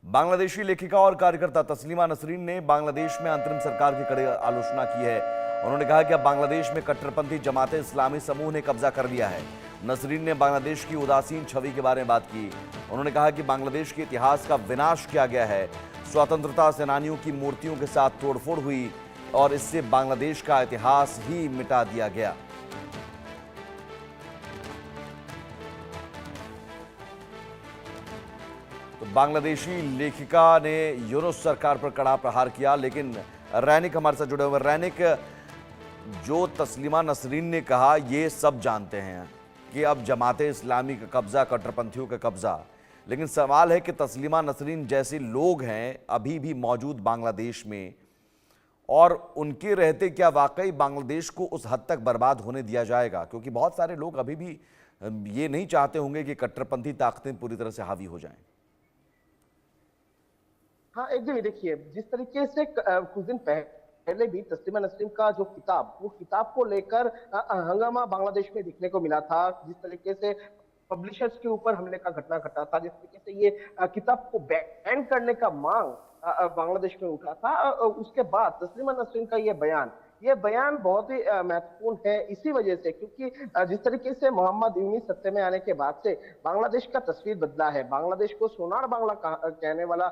बांग्लादेशी लेखिका और कार्यकर्ता तस्लीमा नसरीन ने बांग्लादेश में अंतरिम सरकार की कड़ी आलोचना की है। उन्होंने कहा कि अब बांग्लादेश में कट्टरपंथी जमाते इस्लामी समूह ने कब्जा कर लिया है। नसरीन ने बांग्लादेश की उदासीन छवि के बारे में बात की। उन्होंने कहा कि बांग्लादेश के इतिहास का विनाश किया गया है। स्वतंत्रता सेनानियों की मूर्तियों के साथ तोड़फोड़ हुई और इससे बांग्लादेश का इतिहास ही मिटा दिया गया। तो बांग्लादेशी लेखिका ने यूनुस सरकार पर कड़ा प्रहार किया। लेकिन रैनिक हमारे साथ जुड़े हुए। रैनिक, जो तस्लीमा नसरीन ने कहा ये सब जानते हैं कि अब जमाते इस्लामी का कब्जा, कट्टरपंथियों का कब्जा, लेकिन सवाल है कि तस्लीमा नसरीन जैसे लोग हैं अभी भी मौजूद बांग्लादेश में, और उनके रहते क्या वाकई बांग्लादेश को उस हद तक बर्बाद होने दिया जाएगा? क्योंकि बहुत सारे लोग अभी भी ये नहीं चाहते होंगे कि कट्टरपंथी ताकतें पूरी तरह से हावी हो जाएं। हाँ, एकदम ही देखिए, जिस तरीके से कुछ दिन पहले भी तस्लीमा नसरीन का जो वो किताब को लेकर हंगामा बांग्लादेश में देखने को मिला था। जिस तरीके से पब्लिशर्स के ऊपर हमले का घटना घटा था, जिस तरीके से ये किताब को बैन करने का मांग बांग्लादेश में उठा था, उसके बाद तस्लीमा नसरीन का ये बयान बहुत ही महत्वपूर्ण है इसी वजह से, क्योंकि जिस तरीके से मोहम्मद यूनुस सत्ते में आने के बाद से बांग्लादेश का तस्वीर बदला है। बांग्लादेश को सोनार बांग्ला कहने वाला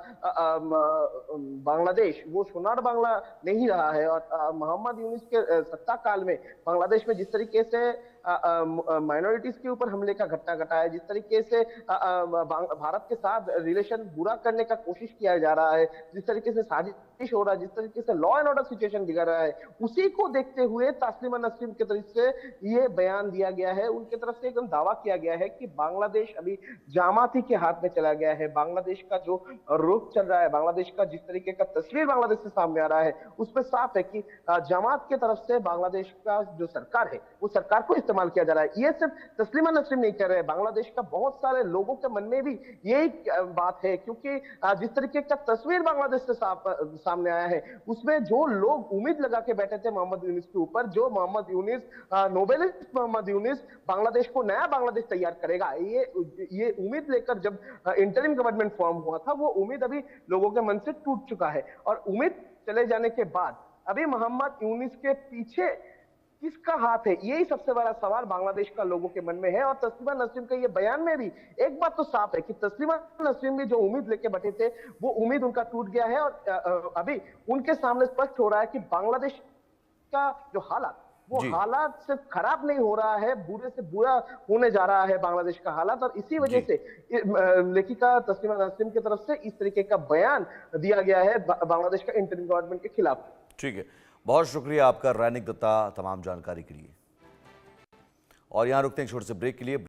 बांग्लादेश वो सोनार बांग्ला नहीं रहा है। और मोहम्मद यूनुस के सत्ता काल में बांग्लादेश में जिस तरीके से माइनॉरिटीज के ऊपर हमले का घटना घटा है, जिस तरीके से भारत के साथ रिलेशन बुरा करने का कोशिश किया जा रहा है, जिस तरीके से साजिश हो रहा है, जिस तरीके से लॉ एंड ऑर्डर सिचुएशन बिगड़ रहा है, उसी को देखते हुए तस्लीमा नसरीन की तरफ से ये बयान दिया गया है। उनकी तरफ से एकदम दावा किया गया है कि बांग्लादेश अभी जमाती के हाथ में चला गया है। बांग्लादेश का जो रुख चल रहा है, बांग्लादेश का जिस तरीके का तस्वीर बांग्लादेश से सामने आ रहा है, उसमें साफ है कि जमात की तरफ से बांग्लादेश का जो सरकार है वो सरकार को इस्तेमाल किया जा रहा है। ये सिर्फ तस्लीमा नसरीन नहीं कर रहे, बांग्लादेश का बहुत सारे लोगों के मन में भी यही बात है, क्योंकि जिस तरीके का तस्वीर बांग्लादेश से सामने आया है, उसमें जो लोग उम्मीद लगा के बैठे थे मोहम्मद यूनुस के ऊपर, जो मोहम्मद यूनुस नोबेलिस्ट मोहम्मद यूनुस बांग्लादेश को नया बांग्लादेश तैयार करेगा, ये उम्मीद लेकर जब इंटरिम गवर्नमेंट फॉर्म हुआ था, वो उम्मीद अभी लोगों के मन से टूट चुका है। और उम्मीद चले जाने के बाद अभी मोहम्मद यूनुस के पीछे किसका हाथ है, यही सबसे बड़ा सवाल बांग्लादेश का लोगों के मन में है। और तस्लीमा नसरीन का ये बयान में भी एक बात तो साफ है कि तस्लीमा नसरीन भी जो उम्मीद लेके बैठे थे, वो उम्मीद उनका टूट गया है। और अभी उनके सामने स्पष्ट हो रहा है कि बांग्लादेश का जो हालात, वो हालात सिर्फ खराब नहीं हो रहा है, बुरे से बुरा होने जा रहा है बांग्लादेश का हालात। और इसी वजह से लेखिका तस्लीमा नसरीन की तरफ से इस तरीके का बयान दिया गया है बांग्लादेश का इंटरिम गवर्नमेंट के खिलाफ। ठीक है, बहुत शुक्रिया आपका रैनिक दत्ता तमाम जानकारी के लिए। और यहां रुकते हैं छोटे से ब्रेक के लिए।